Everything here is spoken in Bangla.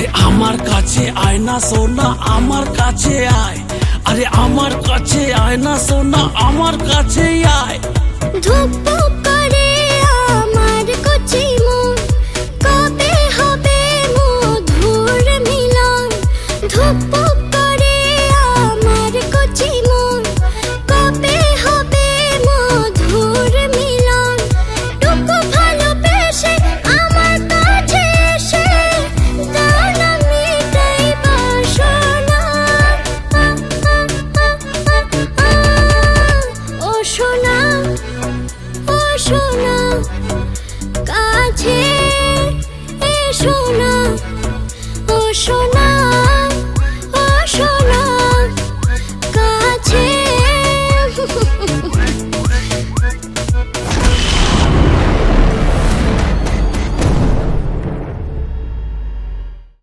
আরে আমার কাছে আয় না সোনা, আমার কাছে আয়। আরে আমার কাছে আয় না সোনা, আমার কাছে আয়। ধুপ ধুপ করে আমার কচি মন, কবে হবে মধুর মিলন। ধুপ ধুপ করে আমার কচি মন, কবে হবে মধুর মিলন। টুকু ভালোবেসে আমার কাছে এসে দাও না মিটাই বাসনা। ও সোনা, ও সোনা, কাছে এসো না। ও সোনা।